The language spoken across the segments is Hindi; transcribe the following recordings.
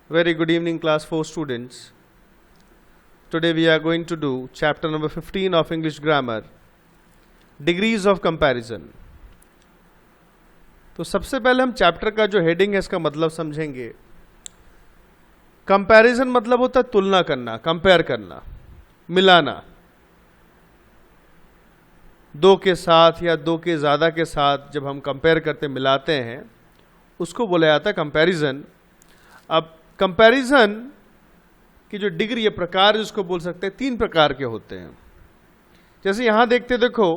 Very good evening, class 4 students. Today we are going to do chapter number 15 of English grammar, degrees of comparison. तो सबसे पहले हम चैप्टर का जो हेडिंग है इसका मतलब समझेंगे. कंपैरिजन मतलब होता है तुलना करना, कंपेयर करना, मिलाना. दो के साथ या दो के ज़्यादा के साथ जब हम कंपेयर करते मिलाते हैं उसको बोला जाता है कंपैरिजन. अब कंपैरिजन की जो डिग्री या प्रकार जिसको बोल सकते हैं, तीन प्रकार के होते हैं. जैसे यहां देखो,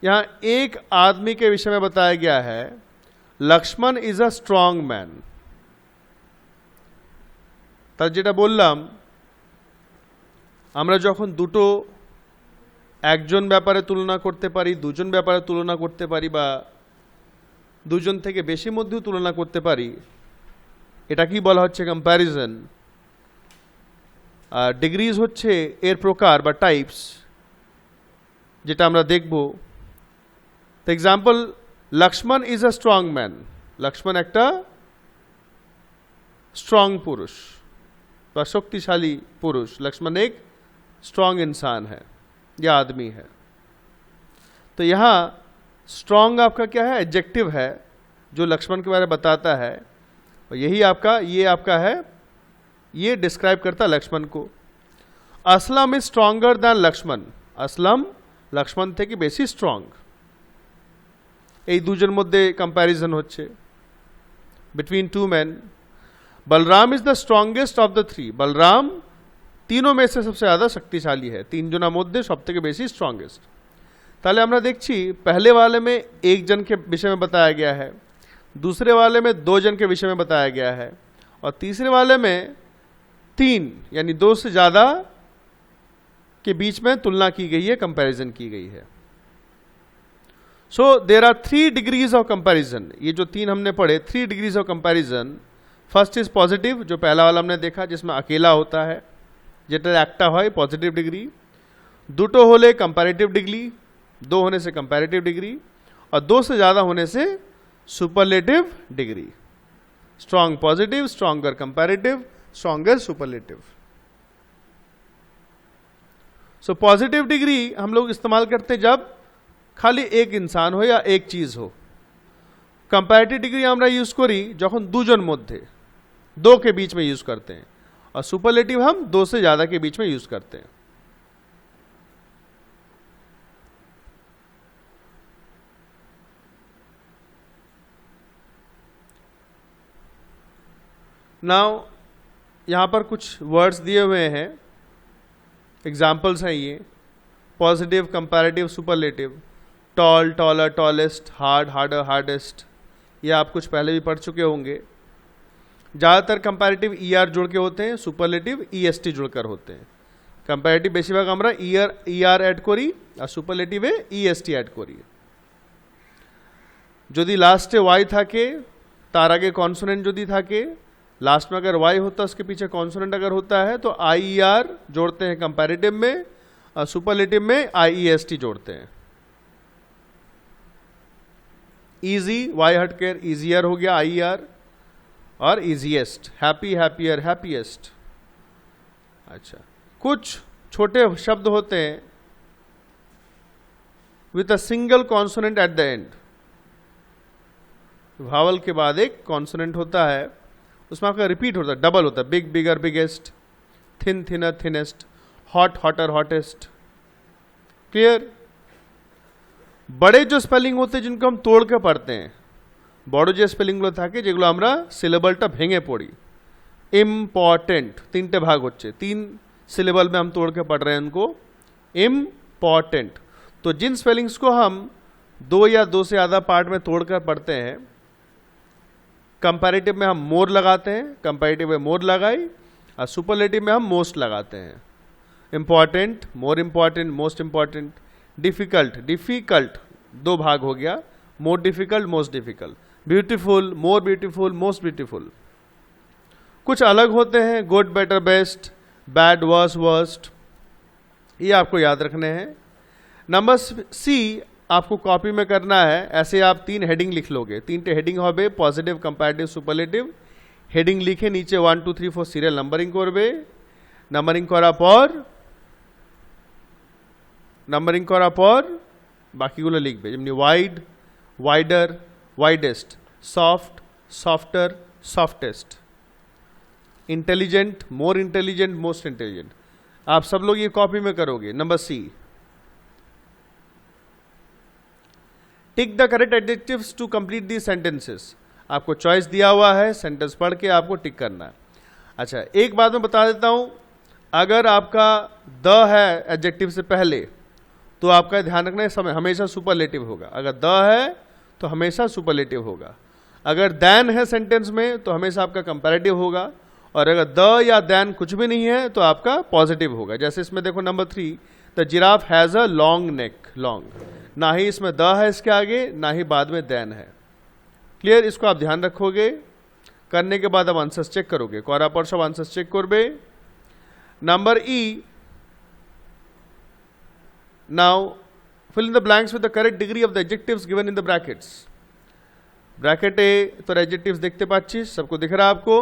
यहां एक आदमी के विषय में बताया गया है, Lakshman is a strong man. তার যেটা বললাম, আমরা যখন দুটো একজন ব্যাপারে তুলনা করতে পারি, দুজন ব্যাপারে তুলনা করতে পারি, বা দুজন থেকে বেশি মধ্যেও তুলনা করতে পারি, এটা কি বলা হচ্ছে কম্প্যারিজন. আর ডিগ্রিজ হচ্ছে এর প্রকার বা টাইপস, যেটা আমরা দেখব. তো example, Lakshman is a strong man. Lakshman একটা स्ट्रांग पुरुष व शक्तिशाली पुरुष. लक्ष्मण एक स्ट्रांग इंसान है या आदमी है. तो यहाँ स्ट्रांग आपका क्या है, एडजेक्टिव है जो लक्ष्मण के बारे में बताता है, और यही आपका है, ये डिस्क्राइब करता है लक्ष्मण को. Aslam is stronger than Lakshman. Aslam Lakshman থেকে বেশি স্ট্রং. এই দুজনের মধ্যে কম্প্যারিজন হচ্ছে between two man. Balram is the strongest of the three. Balram तीनों में से सबसे ज़्यादा शक्तिशाली है. तीन जनार मध्य सब থেকে বেশি स्ट्रंगेस्ट. তাহলে আমরা দেখছি पहले वाले में एक जन के विषय में बताया गया है, दूसरे वाले में दो जन के विषय में बताया गया है, और तीसरे वाले में तीन यानी दो से ज़्यादा के बीच में तुलना की गई है, कंपैरिजन की गई है. So there are 3 degrees of comparison. ये जो तीन हमने पढ़े, 3 degrees of comparison. First is positive, जो पहला वाला हमने देखा जिसमें अकेला होता है, जेटा একটা হয় पॉजिटिव डिग्री. দুটো होले कंपैरेटिव डिग्री, दो होने से कंपैरेटिव डिग्री, और दो से ज़्यादा होने से superlative degree. Strong positive, stronger comparative, stronger superlative. So positive degree हम लोग इस्तेमाल करते हैं जब खाली एक इंसान हो या एक चीज़ हो. कंपैरेटिव डिग्री আমরা यूज करी যখন দুজন মধ্যে, दो के बीच में यूज करते हैं, और सुपरलेटिव हम दो से ज़्यादा के बीच में यूज करते हैं. नाउ यहाँ पर कुछ वर्ड्स दिए हुए हैं, एग्जाम्पल्स हैं ये. Positive, comparative, superlative. Tall, taller, tallest, hard, harder, hardest. ये आप कुछ पहले भी पढ़ चुके होंगे. ज़्यादातर कंपैरेटिव ER जुड़ के होते हैं, सुपरलेटिव EST जुड़कर होते हैं. कंपैरेटिव बेशिरभाग আমরা ER ऐड करी और सुपरलेटिवे EST ऐड करी. যদি লাস্টে Y থাকে, तार आगे कॉन्सोनेंट যদি থাকে, लास्ट में अगर Y होता है उसके पीछे कॉन्सोनेंट अगर होता है तो IER जोड़ते हैं कंपैरेटिव में, और सुपरलेटिव में IEST जोड़ते हैं. ईजी, Y हटकर ईजियर हो गया IER, और ईजीएस्ट, हैप्पी, हैप्पियर, हैप्पीएस्ट. अच्छा, कुछ छोटे शब्द होते हैं with a single consonant at the end. Vowel के बाद एक कॉन्सोनेंट होता है, उसमें आपका रिपीट होता है, डबल होता है. Big, bigger, biggest. Thin, thinner, thinnest. Hot, hotter, hottest. Clear. बड़े जो स्पेलिंग होते हैं जिनको हम तोड़ के पढ़ते हैं, बड़ो जो स्पेलिंग থাকে যেগুলো আমরা সিলেবলটা ভেঙে পড়ি. इम्पॉर्टेंट, तीनटे भाग होच्छे, 3 सिलेबल में हम तोड़ के पढ़ रहे हैं उनको. इम्पॉर्टेंट. तो जिन स्पेलिंग्स को हम दो या दो से ज़्यादा पार्ट में तोड़ कर पढ़ते हैं, कंपैरेटिव में हम मोर लगाते हैं, कंपैरेटिव में मोर लगाई, और सुपरलेटिव में हम मोस्ट लगाते हैं. Important, more important, most important. Difficult, difficult दो भाग हो गया, more difficult, most difficult. Beautiful, more beautiful, most beautiful. कुछ अलग होते हैं, good, better, best, bad, worse, worst. ये आपको याद रखने हैं. नंबर C आपको कॉपी में करना है. ऐसे आप 3 हेडिंग लिख लोगे. 3टे हेडिंग होबे पॉजिटिव, कंपैरेटिव, सुपरलेटिव. হেডিং লিখে নিচে 1 2 3 4 সিরিয়াল নাম্বারিং করবে। নাম্বারিং করার পর বাকিগুলো লিখবে, যেমনি wide, wider, widest, soft, softer, softest, intelligent, more intelligent, most intelligent. आप सब लोग ये कॉपी में करोगे। Number C, tick the correct adjectives to complete the sentences. आपको चॉइस दिया हुआ है, सेंटेंस पढ़ के आपको टिक करना है। अच्छा, एक बात मैं बता देता हूं, अगर आपका द है एडजेक्टिव से पहले तो आपका ध्यान रखना है समय हमेशा सुपरलेटिव होगा। अगर द है तो हमेशा सुपरलेटिव होगा। अगर दैन है सेंटेंस में तो हमेशा आपका कंपैरेटिव होगा। और अगर द या दैन कुछ भी नहीं है तो आपका पॉजिटिव होगा। जैसे इसमें देखो number 3, the giraffe has a long neck. Long, ना ही इसमें द है इसके आगे, ना ही बाद में दैन है। क्लियर? इसको आप ध्यान रखोगे। करने के बाद आप आंसर्स चेक करोगे। करा पर सब आंसर्स चेक करबे। Number E, now fill in the blanks with the correct degree of the adjectives given in the brackets. Bracket A तो एडजेक्टिव्स देखते पाচ্ছিস, सबको दिख रहा है आपको।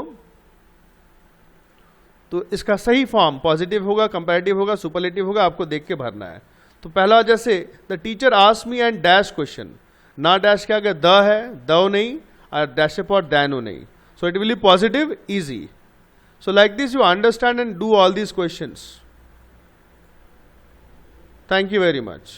तो इसका सही फॉर्म पॉजिटिव होगा, कंपैरेटिव होगा, सुपरलेटिव होगा, आपको देख के भरना है। तो पहला जैसे the teacher asked me and dash question, ना डैश के आगे द है, दो नहीं, और डैश पर दैनो नहीं, so it will be positive, easy. So like this you understand and do all these questions. Thank you very much.